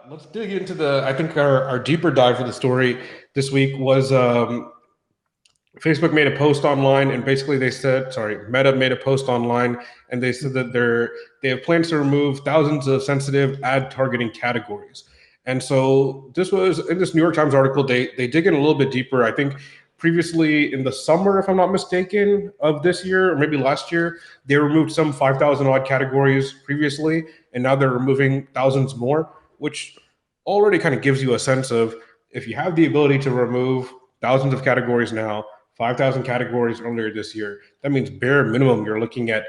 Let's dig into I think our deeper dive for the story this week was Facebook made a post online, and basically they said, sorry, Meta made a post online, and they said that they have plans to remove thousands of sensitive ad targeting categories. And so this was in this New York Times article. They dig in a little bit deeper. I think previously in the summer, if I'm not mistaken, of this year or maybe last year, they removed some 5,000 odd categories previously, and now they're removing thousands more, which already kind of gives you a sense of if you have the ability to remove thousands of categories now, 5,000 categories earlier this year, that means bare minimum you're looking at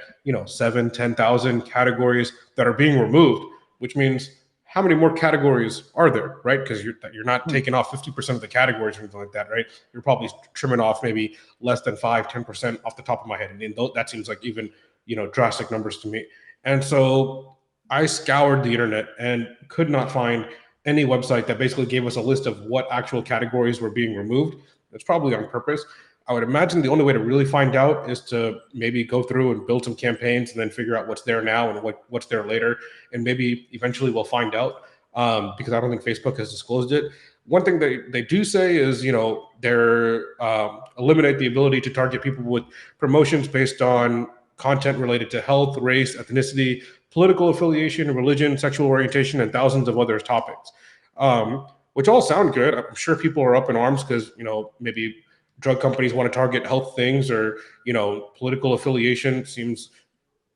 7 10,000 categories that are being removed, which means how many more categories are there, right? Because you're not taking off 50% of the categories or anything like that, right? You're probably trimming off maybe less than 5 10% off the top of my head, and that seems like even drastic numbers to me. And so I scoured the internet and could not find any website that basically gave us a list of what actual categories were being removed. It's probably on purpose. I would imagine the only way to really find out is to maybe go through and build some campaigns and then figure out what's there now and what's there later. And maybe eventually we'll find out, because I don't think Facebook has disclosed it. One thing they do say is, they're eliminate the ability to target people with promotions based on content related to health, race, ethnicity, political affiliation, religion, sexual orientation, and thousands of other topics, which all sound good. I'm sure people are up in arms because, maybe drug companies want to target health things, or political affiliation seems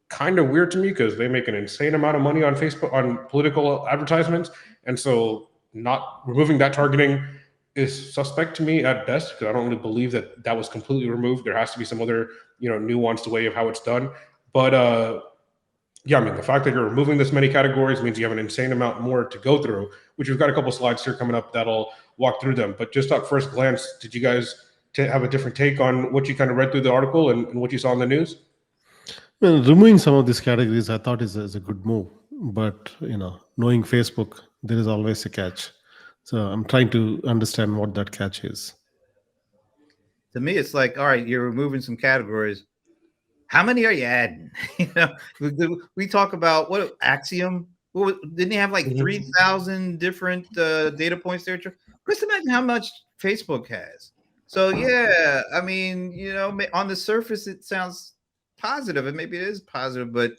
kind of weird to me because they make an insane amount of money on Facebook on political advertisements. And so not removing that targeting is suspect to me at best, because I don't really believe that was completely removed. There has to be some other nuanced way of how it's done. But yeah, I mean, the fact that you're removing this many categories means you have an insane amount more to go through, which we've got a couple slides here coming up that'll walk through them. But just at first glance, did you guys have a different take on what you kind of read through the article and what you saw in the news? Well, removing some of these categories, I thought is a good move. But knowing Facebook, there is always a catch. So I'm trying to understand what that catch is. To me, it's like, all right, you're removing some categories. How many are you adding? We talk about what Axiom. Didn't he have like 3,000 different data points there? Just imagine how much Facebook has. So yeah, I mean, on the surface it sounds positive, and maybe it is positive, but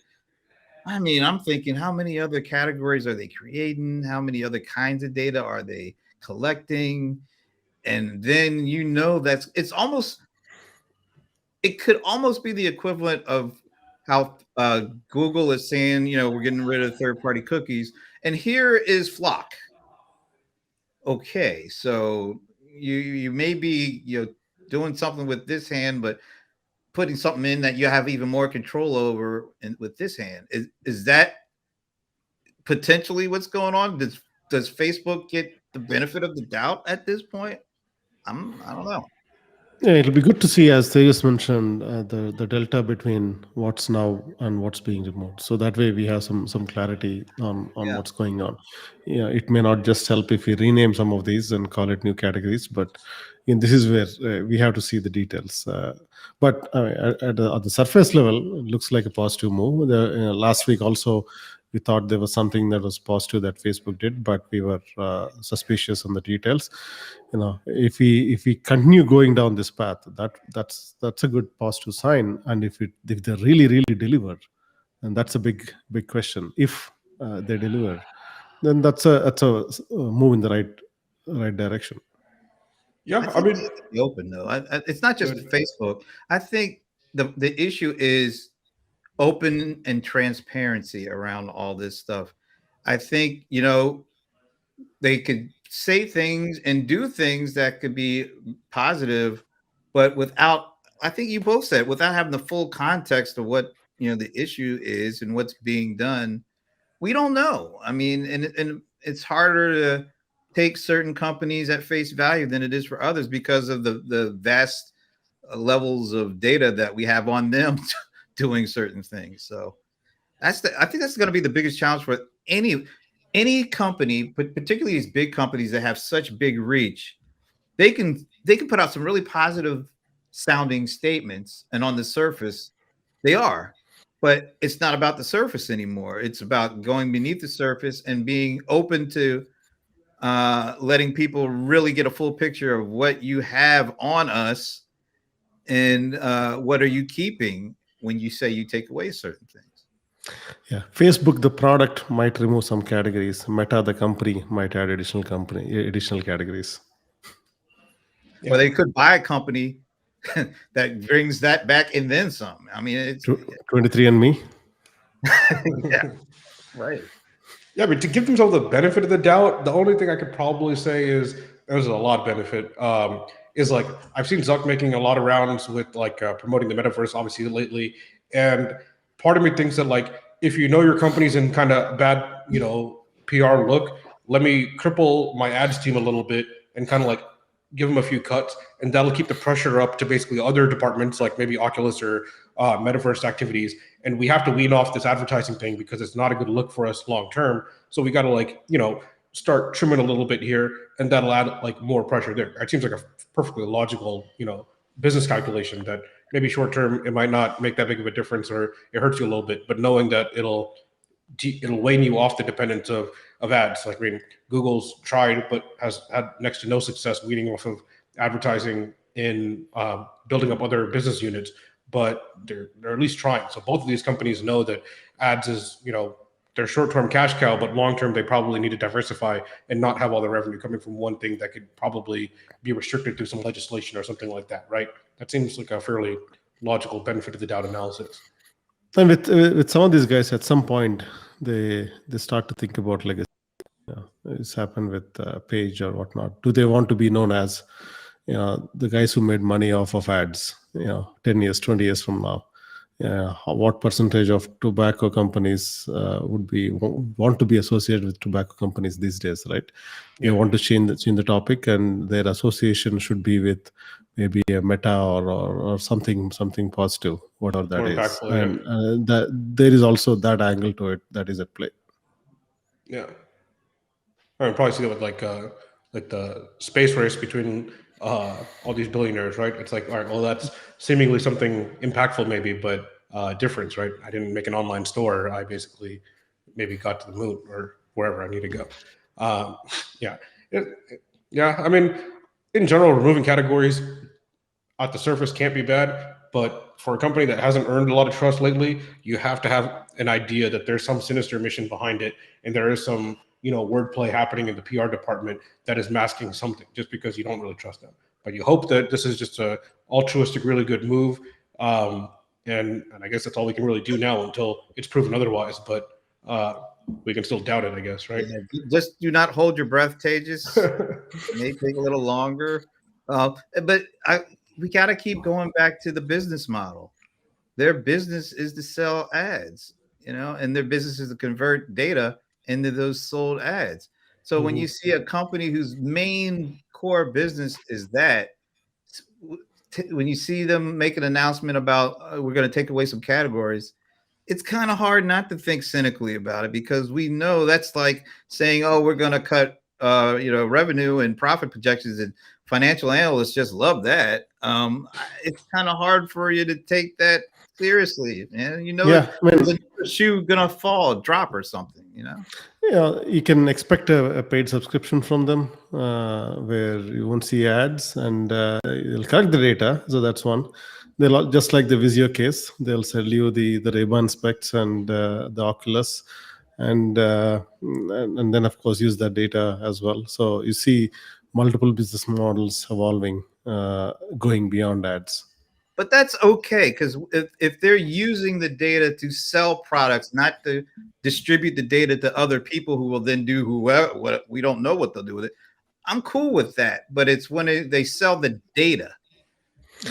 I mean, I'm thinking, how many other categories are they creating? How many other kinds of data are they collecting? And then it could almost be the equivalent of how Google is saying, we're getting rid of third-party cookies, and here is Flock. Okay, so you may be doing something with this hand, but putting something in that you have even more control over with this hand. Is that potentially what's going on? Does Facebook get the benefit of the doubt at this point? I don't know. Yeah, it'll be good to see, as Tejas mentioned, the delta between what's now and what's being removed. So that way we have some clarity on what's going on. Yeah, it may not just help if we rename some of these and call it new categories, but this is where we have to see the details. But at the surface level, it looks like a positive move. Last week also, we thought there was something that was positive that Facebook did, but we were suspicious on the details. If we continue going down this path, that's a good positive sign. And if they really deliver, and that's a big question. If they deliver, then that's a move in the right direction. Yeah, I mean, it's open though. It's not just Facebook. I think the issue is open and transparency around all this stuff. I think they could say things and do things that could be positive, but without, I think you both said, without having the full context of what the issue is and what's being done, we don't know. I mean, and it's harder to take certain companies at face value than it is for others because of the vast levels of data that we have on them doing certain things. So I think that's going to be the biggest challenge for any company, but particularly these big companies that have such big reach. They can put out some really positive sounding statements, and on the surface they are, but it's not about the surface anymore. It's about going beneath the surface and being open to letting people really get a full picture of what you have on us and what are you keeping when you say you take away certain things. Yeah, Facebook, the product might remove some categories. Meta, the company, might add additional categories. Or they could buy a company that brings that back and then some. I mean, it's 23andMe. yeah, right. Yeah, but to give themselves the benefit of the doubt, the only thing I could probably say is there's a lot of benefit. Is like I've seen Zuck making a lot of rounds with like promoting the metaverse, obviously lately, and part of me thinks that like if you know your company's in kind of bad, PR look, let me cripple my ads team a little bit and kind of like give them a few cuts, and that'll keep the pressure up to basically other departments like maybe Oculus or metaverse activities. And we have to wean off this advertising thing because it's not a good look for us long term. So we got to start trimming a little bit here, and that'll add like more pressure there. It seems like a perfectly logical, business calculation that maybe short term it might not make that big of a difference or it hurts you a little bit, but knowing that it'll wane you off the dependence of ads. Like, I mean, Google's tried but has had next to no success weaning off of advertising in building up other business units, but they're at least trying. So both of these companies know that ads is, they're short-term cash cow, but long-term they probably need to diversify and not have all the revenue coming from one thing that could probably be restricted through some legislation or something like that, right? That seems like a fairly logical benefit of the doubt analysis. And with some of these guys, at some point, they start to think about legacy. It's happened with Page or whatnot. Do they want to be known as, the guys who made money off of ads, 10 years, 20 years from now? What percentage of tobacco companies want to be associated with tobacco companies these days, right? They want to change the topic, and their association should be with maybe a Meta or something positive, whatever that is. And that there is also that angle to it that is at play. Yeah, I would probably see that with like the space race between all these billionaires, right? It's like, all right, well, that's seemingly something impactful, maybe, but difference, right? I didn't make an online store. I basically maybe got to the moon or wherever I need to go. I mean, in general, removing categories at the surface can't be bad, but for a company that hasn't earned a lot of trust lately, you have to have an idea that there's some sinister mission behind it, and there is some wordplay happening in the PR department that is masking something just because you don't really trust them. But you hope that this is just a altruistic, really good move. And I guess that's all we can really do now until it's proven otherwise. But we can still doubt it, I guess, right? Yeah, just do not hold your breath, Tejas. It may take a little longer. But we got to keep going back to the business model. Their business is to sell ads, and their business is to convert data into those sold ads. So when you see a company whose main core business is that, when you see them make an announcement about we're going to take away some categories, it's kind of hard not to think cynically about it, because we know that's like saying, oh, we're going to cut revenue and profit projections, and financial analysts just love that. It's kind of hard for you to take that seriously, man. The shoe gonna drop or something, you can expect a paid subscription from them where you won't see ads, and you'll collect the data. So that's one. They'll, just like the Vizio case, they'll sell you the Ray-Ban specs and the Oculus, and then of course use that data as well. So you see multiple business models evolving, going beyond ads. But that's okay, because if they're using the data to sell products, not to distribute the data to other people who will then do what we don't know what they'll do with it, I'm cool with that. But it's when they sell the data,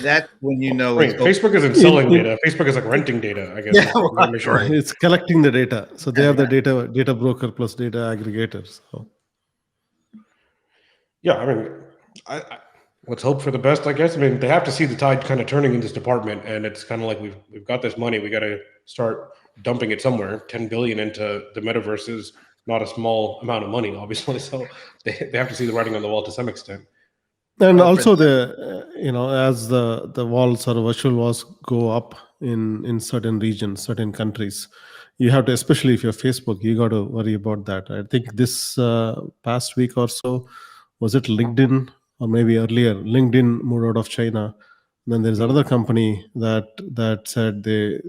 that's when Facebook isn't selling data. Facebook is like renting data, I guess. Yeah, right. It's collecting the data. So they are the data broker plus data aggregators. So. Yeah, I mean, let's hope for the best, I guess. I mean, they have to see the tide kind of turning in this department, and it's kind of like we've got this money. We got to start dumping it somewhere. 10 billion into the metaverse is not a small amount of money, obviously. So they have to see the writing on the wall to some extent. And also as the walls or virtual walls go up in certain regions, certain countries, you have to, especially if you're Facebook, you got to worry about that. I think this past week or so, was it LinkedIn or maybe earlier, LinkedIn moved out of China. Then there's another company that said they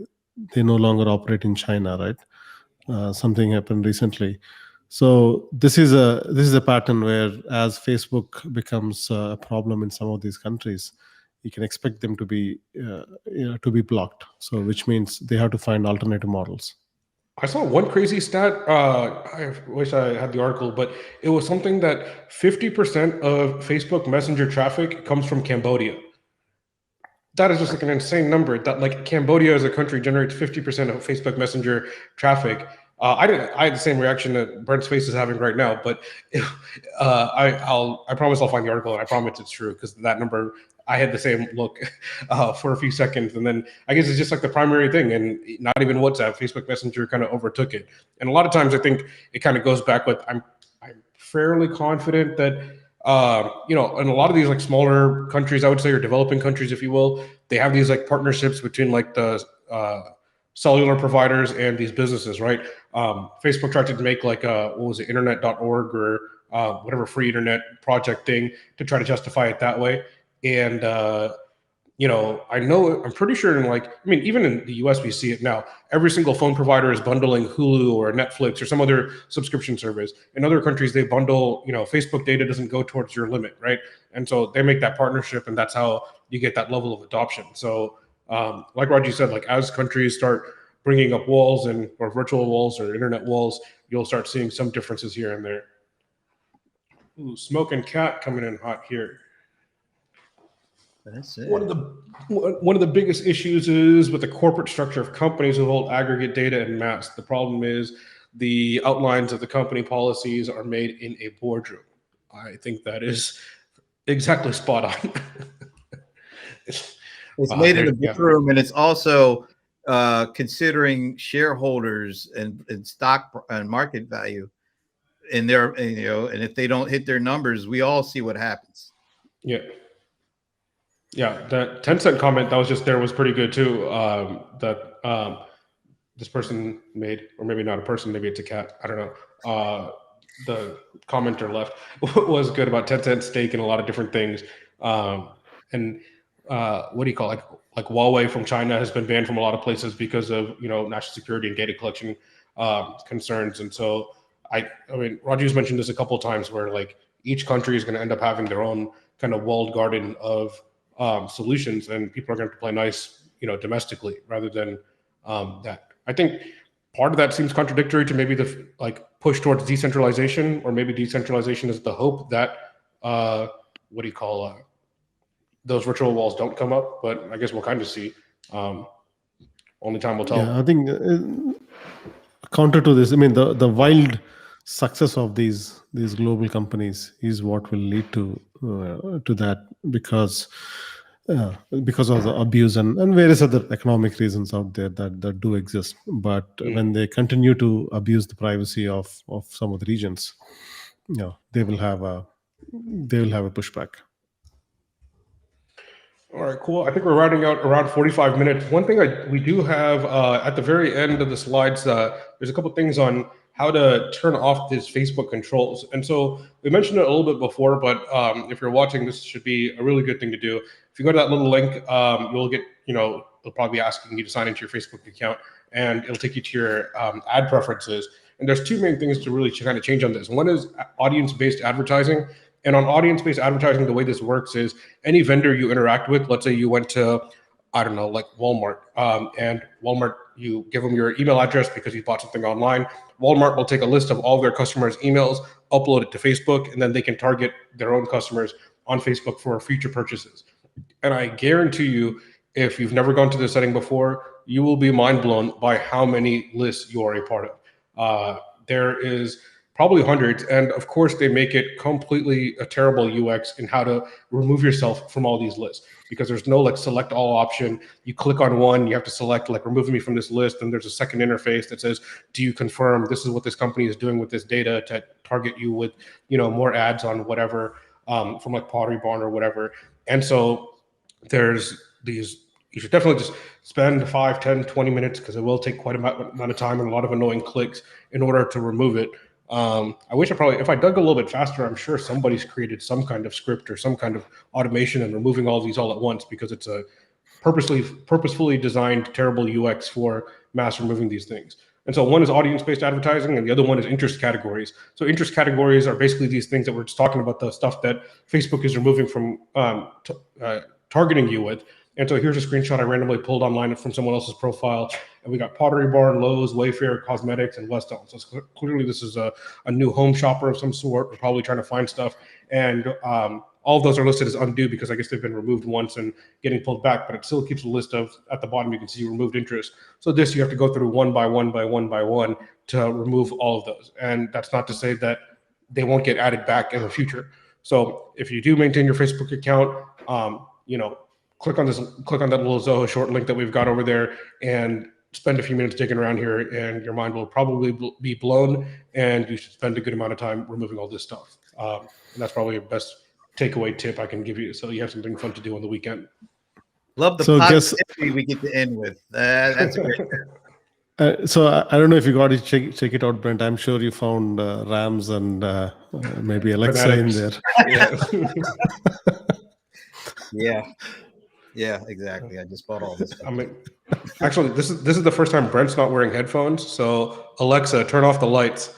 no longer operate in China, right? Something happened recently. So this is a pattern where as Facebook becomes a problem in some of these countries, you can expect them to be to be blocked. So which means they have to find alternative models. I saw one crazy stat. I wish I had the article, but it was something that 50% of Facebook Messenger traffic comes from Cambodia. That is just like an insane number. That like Cambodia as a country generates 50% of Facebook Messenger traffic. I had the same reaction that Brent's face is having right now, but I promise I'll find the article and I promise it's true because that number I had the same look for a few seconds, and then I guess it's just like the primary thing, and not even WhatsApp, Facebook Messenger kind of overtook it. And a lot of times I think it kind of goes back with I'm fairly confident that in a lot of these like smaller countries, I would say, or developing countries, if you will, they have these like partnerships between like the cellular providers and these businesses, right? Facebook tried to make like what was it, internet.org or whatever free internet project thing to try to justify it that way. And I'm pretty sure even in the US, we see it now. Every single phone provider is bundling Hulu or Netflix or some other subscription service. In other countries, they bundle, Facebook data doesn't go towards your limit, right? And so they make that partnership, and that's how you get that level of adoption. So like Raji said, like as countries start bringing up walls or virtual walls or internet walls, you'll start seeing some differences here and there. Ooh, Smoking Cat coming in hot here. That's it. One of the biggest issues is with the corporate structure of companies who hold aggregate data en masse. The problem is the outlines of the company policies are made in a boardroom. I think that is exactly spot on. It's made in the boardroom, and it's also considering shareholders and stock and market value in their, and if they don't hit their numbers, we all see what happens. Yeah, that 10-cent comment that was just there was pretty good too. That this person made, or maybe not a person, maybe it's a cat. I don't know. The commenter left was good about 10-cent stake and a lot of different things. And what do you call it? Like Huawei from China has been banned from a lot of places because of national security and data collection concerns. And so I mean, Raju's mentioned this a couple of times where like each country is going to end up having their own kind of walled garden of solutions, and people are going to play nice, domestically rather than that. I think part of that seems contradictory to maybe the push towards decentralization, or maybe decentralization is the hope that those virtual walls don't come up. But I guess we'll kind of see. Only time will tell. Yeah, I think counter to this, I mean, the wild success of these global companies is what will lead to that, because of the abuse and various other economic reasons out there that do exist. But when they continue to abuse the privacy of some of the regions, they will have a pushback. All right, cool. I think we're rounding out around 45 minutes. One thing we do have at the very end of the slides, there's a couple things on how to turn off these Facebook controls. And so we mentioned it a little bit before, but if you're watching, this should be a really good thing to do. If you go to that little link, you'll get, it'll probably be asking you to sign into your Facebook account, and it'll take you to your ad preferences. And there's two main things to really kind of change on this. One is audience-based advertising. And on audience-based advertising, the way this works is any vendor you interact with, let's say you went to, I don't know, like Walmart, and Walmart, you give them your email address because you bought something online. Walmart will take a list of all their customers' emails, upload it to Facebook, and then they can target their own customers on Facebook for future purchases. And I guarantee you, if you've never gone to this setting before, you will be mind blown by how many lists you are a part of. There is probably hundreds. And of course, they make it completely a terrible UX in how to remove yourself from all these lists, because there's no select all option. You click on one, you have to select remove me from this list. And there's a second interface that says, do you confirm this is what this company is doing with this data to target you with, more ads on whatever, from Pottery Barn or whatever. And so there's these you should definitely just spend 5, 10, 20 minutes because it will take quite a amount of time and a lot of annoying clicks in order to remove it. I wish if I dug a little bit faster, I'm sure somebody's created some kind of script or some kind of automation and removing all these all at once, because it's a purposefully designed terrible UX for mass removing these things. And so one is audience-based advertising and the other one is interest categories. So interest categories are basically these things that we're just talking about, the stuff that Facebook is removing from targeting you with. And so here's a screenshot I randomly pulled online from someone else's profile. And we got Pottery Barn, Lowe's, Wayfair, Cosmetics, and West Elm. So clearly this is a new home shopper of some sort. We're probably trying to find stuff. And all of those are listed as undo because I guess they've been removed once and getting pulled back, but it still keeps a list of, at the bottom, you can see removed interest. So this, you have to go through one by one to remove all of those. And that's not to say that they won't get added back in the future. So if you do maintain your Facebook account, click on that little Zoho short link that we've got over there and spend a few minutes digging around here, and your mind will probably be blown, and you should spend a good amount of time removing all this stuff. And that's probably the best takeaway tip I can give you, so you have something fun to do on the weekend. Love the positivity we get to end with. That's great. So I don't know if you got to check it out, Brent. I'm sure you found Rams and maybe Alexa Fanatics in there. Yeah. Yeah, exactly. I just bought all this stuff. Actually, this is the first time Brent's not wearing headphones. So Alexa, turn off the lights.